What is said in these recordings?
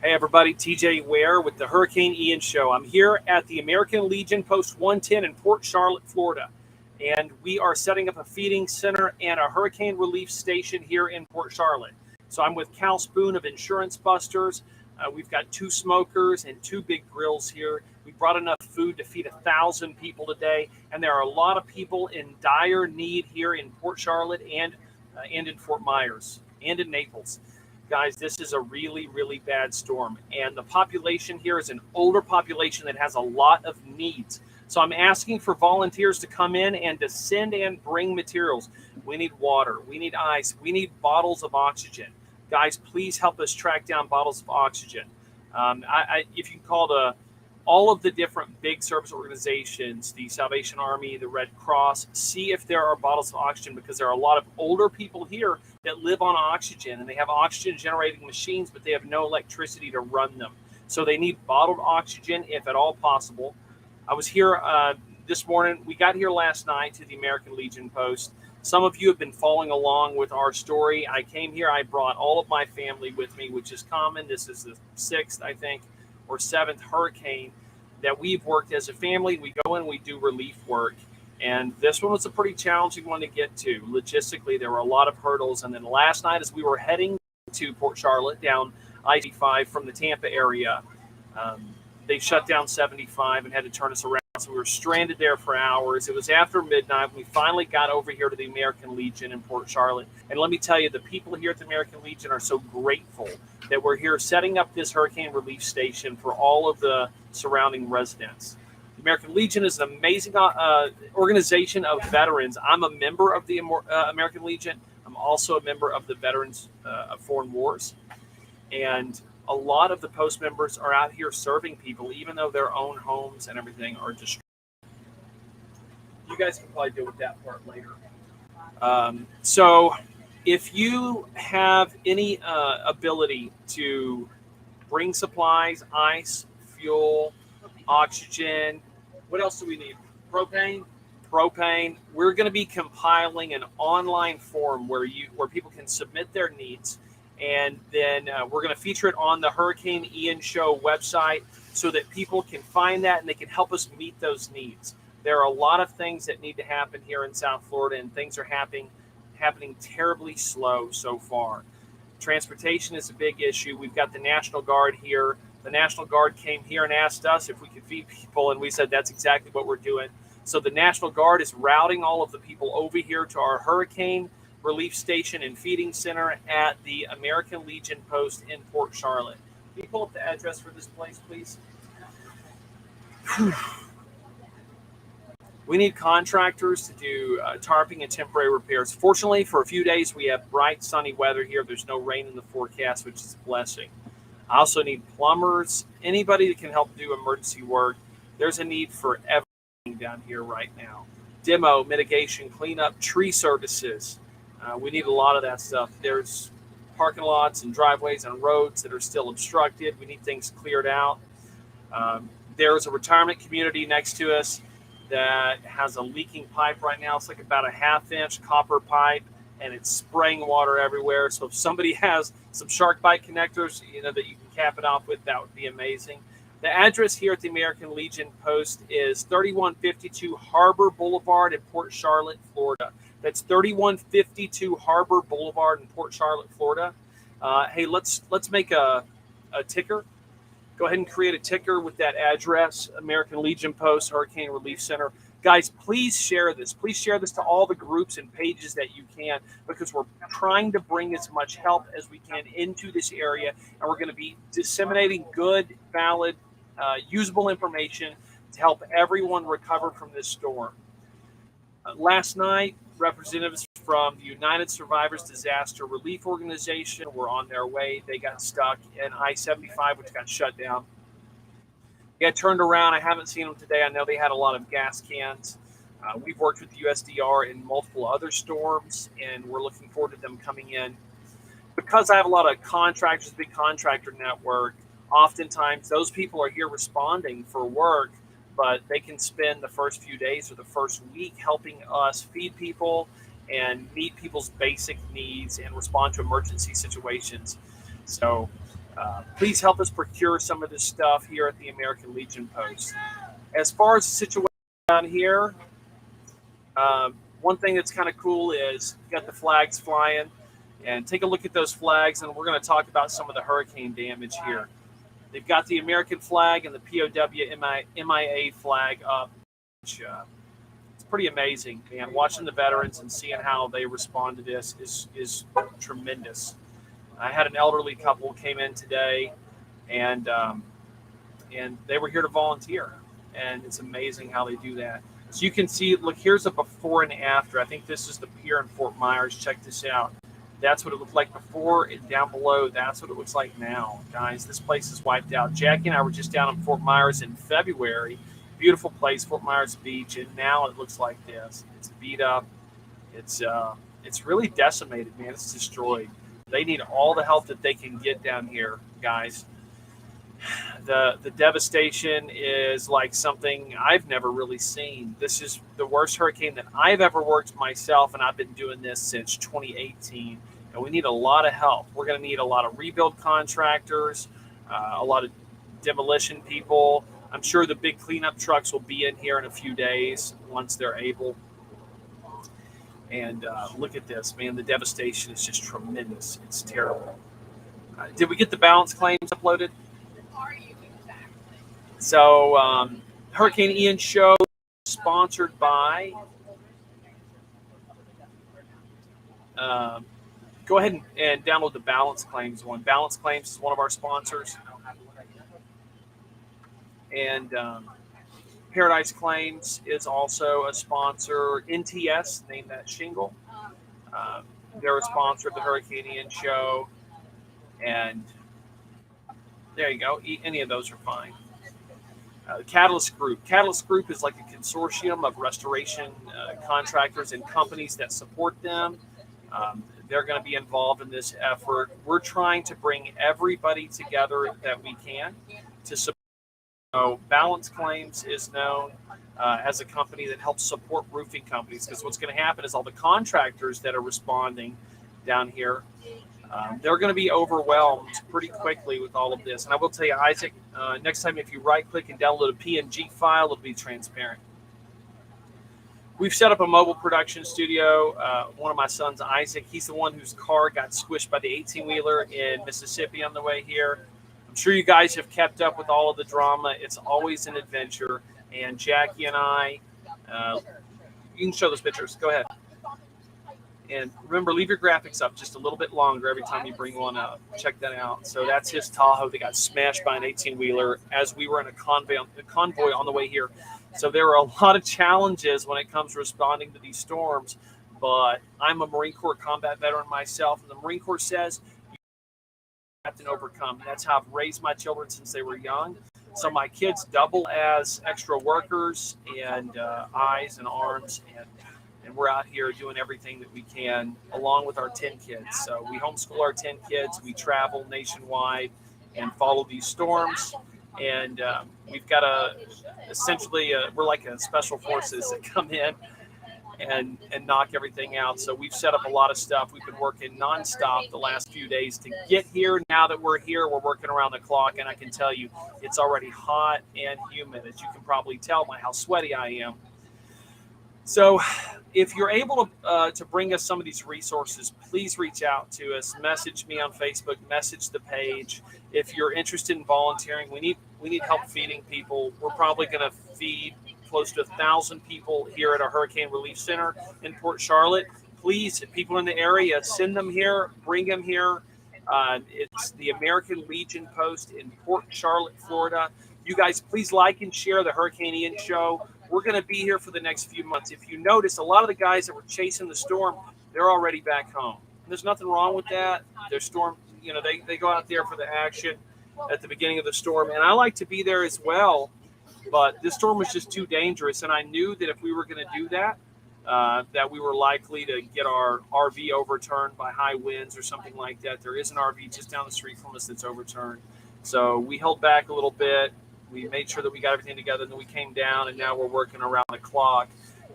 Hey everybody, TJ Ware with the Hurricane Ian Show. I'm here at the American Legion Post 110 in Port Charlotte, Florida. And we are setting up a feeding center and a hurricane relief station here in Port Charlotte. So I'm with Cal Spoon of Insurance Busters. We've got 2 smokers and 2 big grills here. We brought enough food to feed 1,000 people today. And there are a lot of people in dire need here in Port Charlotte and in Fort Myers and in Naples. Guys, this is a really, really bad storm. And the population here is an older population that has a lot of needs. So I'm asking for volunteers to come in and to send and bring materials. We need water. We need ice. We need bottles of oxygen. Guys, please help us track down bottles of oxygen. If you can call all of the different big service organizations, the Salvation Army, the Red Cross, see if there are bottles of oxygen, because there are a lot of older people here that live on oxygen, and they have oxygen generating machines, but they have no electricity to run them. So they need bottled oxygen if at all possible. I was here this morning. We got here last night to the American Legion Post. Some of you have been following along with our story. I came here. I brought all of my family with me, which is common. This is the 6th, I think, or 7th hurricane that we've worked as a family. We go in, we do relief work. And this one was a pretty challenging one to get to. Logistically, there were a lot of hurdles. And then last night, as we were heading to Port Charlotte down I-85 from the Tampa area, they shut down 75 and had to turn us around. So we were stranded there for hours. It was after midnight. We finally got over here to the American Legion in Port Charlotte. And let me tell you, the people here at the American Legion are so grateful that we're here setting up this hurricane relief station for all of the surrounding residents. The American Legion is an amazing organization of veterans. I'm a member of the American Legion. I'm also a member of the Veterans of Foreign Wars. And a lot of the post members are out here serving people, even though their own homes and everything are destroyed. You guys can probably deal with that part later. So if you have any ability to bring supplies, ice, fuel, oxygen, what else do we need? Propane. We're going to be compiling an online form where people can submit their needs. And then we're going to feature it on the Hurricane Ian Show website so that people can find that and they can help us meet those needs. There are a lot of things that need to happen here in South Florida, and things are happening terribly slow so far. Transportation is a big issue. We've got the National Guard here. The National Guard came here and asked us if we could feed people, and we said that's exactly what we're doing. So the National Guard is routing all of the people over here to our hurricane relief station and feeding center at the American Legion Post in Port Charlotte. Can you pull up the address for this place, please? We need contractors to do tarping and temporary repairs. Fortunately, for a few days, we have bright, sunny weather here. There's no rain in the forecast, which is a blessing. I also need plumbers, anybody that can help do emergency work. There's a need for everything down here right now. Demo, mitigation, cleanup, tree services. We need a lot of that stuff. There's parking lots and driveways and roads that are still obstructed. We need things cleared out. There's a retirement community next to us that has a leaking pipe right now. It's like about a 1/2-inch copper pipe, and it's spraying water everywhere. So if somebody has some shark bite connectors, that you can cap it off with, that would be amazing. The address here at the American Legion Post is 3152 Harbor Boulevard in Port Charlotte, Florida. That's 3152 Harbor Boulevard in Port Charlotte, Florida. Hey, let's make a ticker. Go ahead and create a ticker with that address, American Legion Post, Hurricane Relief Center. Guys, please share this. Please share this to all the groups and pages that you can, because we're trying to bring as much help as we can into this area, and we're going to be disseminating good, valid, usable information to help everyone recover from this storm. Last night, representatives from the United Survivors Disaster Relief Organization were on their way. They got stuck in I-75, which got shut down. They got turned around. I haven't seen them today. I know they had a lot of gas cans. We've worked with the USDR in multiple other storms, and we're looking forward to them coming in. Because I have a lot of contractors, big contractor network, oftentimes those people are here responding for work, but they can spend the first few days or the first week helping us feed people and meet people's basic needs and respond to emergency situations. So Please help us procure some of this stuff here at the American Legion Post. As far as the situation down here, one thing that's kind of cool is you got the flags flying, and take a look at those flags, and we're going to talk about some of the hurricane damage here. They've got the American flag and the POW MIA flag up. Which, it's pretty amazing, man. Watching the veterans and seeing how they respond to this is tremendous. I had an elderly couple came in today, and they were here to volunteer, and it's amazing how they do that. So you can see, look, here's a before and after. I think this is the pier in Fort Myers. Check this out. That's what it looked like before, and down below, that's what it looks like now. Guys, this place is wiped out. Jackie and I were just down in Fort Myers in February. Beautiful place, Fort Myers Beach, and now it looks like this. It's beat up. It's really decimated, man. It's destroyed. They need all the help that they can get down here, guys. The devastation is like something I've never really seen. This is the worst hurricane that I've ever worked myself, and I've been doing this since 2018. And we need a lot of help. We're going to need a lot of rebuild contractors, a lot of demolition people. I'm sure the big cleanup trucks will be in here in a few days once they're able. And look at this, man. The devastation is just tremendous. It's terrible. Did we get the balance claims uploaded? So, Hurricane Ian show sponsored by. Go ahead and download the balance claims one. Balance claims is one of our sponsors. And Paradise Claims is also a sponsor. NTS, name that shingle. They're a sponsor of the Hurricane Ian show. And there you go. Any of those are fine. Catalyst Group. Catalyst Group is like a consortium of restoration contractors and companies that support them. They're going to be involved in this effort. We're trying to bring everybody together that we can to support. So Balance Claims is known as a company that helps support roofing companies, because what's going to happen is all the contractors that are responding down here, they're going to be overwhelmed pretty quickly with all of this. And I will tell you, Isaac, next time if you right-click and download a PNG file, it'll be transparent. We've set up a mobile production studio. One of my sons, Isaac, he's the one whose car got squished by the 18-wheeler in Mississippi on the way here. I'm sure you guys have kept up with all of the drama. It's always an adventure. And Jackie and I, you can show those pictures. Go ahead. And remember, leave your graphics up just a little bit longer every time you bring one up. Check that out. So that's his Tahoe that got smashed by an 18-wheeler as we were in a convoy on the way here. So there are a lot of challenges when it comes to responding to these storms. But I'm a Marine Corps combat veteran myself, and the Marine Corps says you have to overcome. That's how I've raised my children since they were young. So my kids double as extra workers and eyes and arms, and we're out here doing everything that we can along with our 10 kids. So we homeschool our 10 kids. We travel nationwide and follow these storms. And we've got we're like a special forces that come in and knock everything out. So we've set up a lot of stuff. We've been working nonstop the last few days to get here. Now that we're here, we're working around the clock. And I can tell you, it's already hot and humid, as you can probably tell by how sweaty I am. So if you're able to bring us some of these resources, please reach out to us. Message me on Facebook. Message the page. If you're interested in volunteering, we need help feeding people. We're probably going to feed close to 1,000 people here at our Hurricane Relief Center in Port Charlotte. Please, if people in the area, send them here. Bring them here. It's the American Legion Post in Port Charlotte, Florida. You guys, please like and share the Hurricane Ian show. We're going to be here for the next few months. If you notice, a lot of the guys that were chasing the storm, they're already back home. And there's nothing wrong with that. Their storm, they go out there for the action at the beginning of the storm. And I like to be there as well. But this storm was just too dangerous. And I knew that if we were going to do that, that we were likely to get our RV overturned by high winds or something like that. There is an RV just down the street from us that's overturned. So we held back a little bit. We made sure that we got everything together, and then we came down, and now we're working around the clock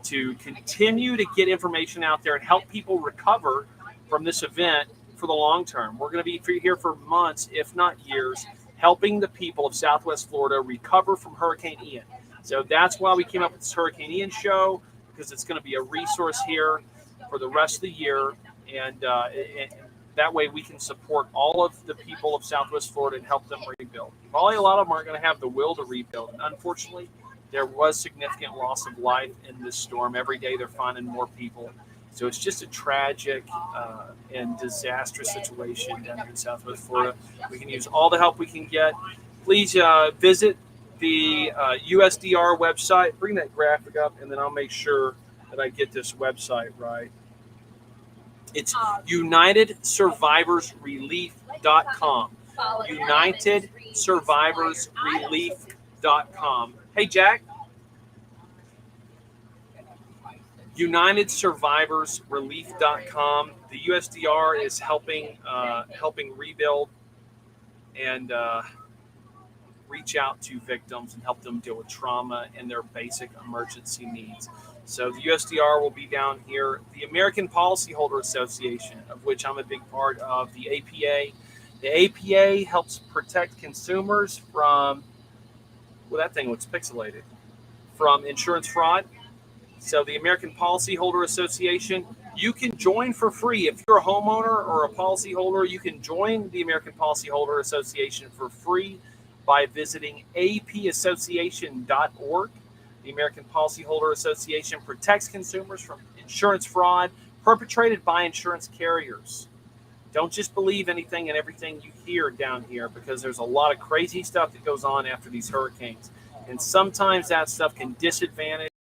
to continue to get information out there and help people recover from this event for the long term. We're going to be here for months, if not years, helping the people of Southwest Florida recover from Hurricane Ian. So that's why we came up with this Hurricane Ian show, because it's going to be a resource here for the rest of the year. And that way we can support all of the people of Southwest Florida and help them rebuild. Probably a lot of them aren't going to have the will to rebuild. And unfortunately, there was significant loss of life in this storm. Every day they're finding more people. So it's just a tragic and disastrous situation down here in Southwest Florida. We can use all the help we can get. Please visit the USDR website. Bring that graphic up, and then I'll make sure that I get this website right. It's UnitedSurvivorsRelief.com. UnitedSurvivorsRelief.com. Hey, Jack. UnitedSurvivorsRelief.com. The USDR is helping rebuild and reach out to victims and help them deal with trauma and their basic emergency needs. So the USDR will be down here. The American Policyholder Association, of which I'm a big part of, the APA. The APA helps protect consumers from, well, that thing looks pixelated, from insurance fraud. So the American Policyholder Association, you can join for free. If you're a homeowner or a policyholder, you can join the American Policyholder Association for free by visiting apassociation.org. The American Policyholder Association protects consumers from insurance fraud perpetrated by insurance carriers. Don't just believe anything and everything you hear down here, because there's a lot of crazy stuff that goes on after these hurricanes. And sometimes that stuff can disadvantage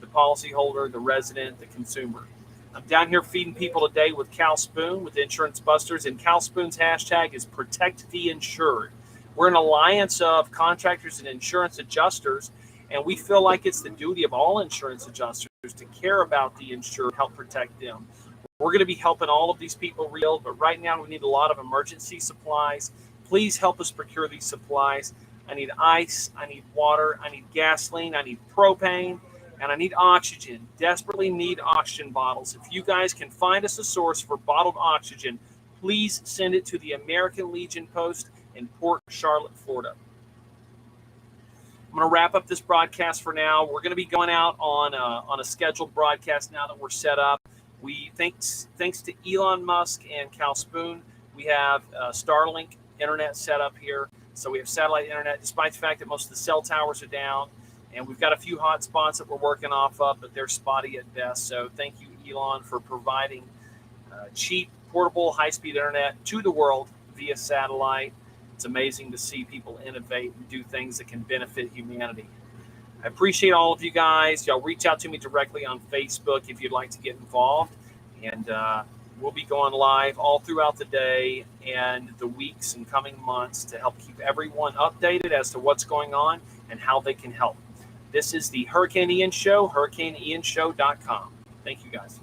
the policyholder, the resident, the consumer. I'm down here feeding people today with Cal Spoon, with Insurance Busters, and Cal Spoon's hashtag is Protect the Insured. We're an alliance of contractors and insurance adjusters, and we feel like it's the duty of all insurance adjusters to care about the insured, help protect them. We're going to be helping all of these people rebuild, but right now we need a lot of emergency supplies. Please help us procure these supplies. I need ice, I need water, I need gasoline, I need propane, and I need oxygen. Desperately need oxygen bottles. If you guys can find us a source for bottled oxygen, please send it to the American Legion Post in Port Charlotte, Florida. I'm going to wrap up this broadcast for now. We're going to be going out on a scheduled broadcast now that we're set up. Thanks to Elon Musk and Cal Spoon, we have Starlink internet set up here. So we have satellite internet, despite the fact that most of the cell towers are down. And we've got a few hot spots that we're working off of, but they're spotty at best. So thank you, Elon, for providing cheap, portable, high-speed internet to the world via satellite. It's amazing to see people innovate and do things that can benefit humanity. I appreciate all of you guys. Y'all reach out to me directly on Facebook if you'd like to get involved. And we'll be going live all throughout the day and the weeks and coming months to help keep everyone updated as to what's going on and how they can help. This is the Hurricane Ian Show, hurricaneianshow.com. Thank you, guys.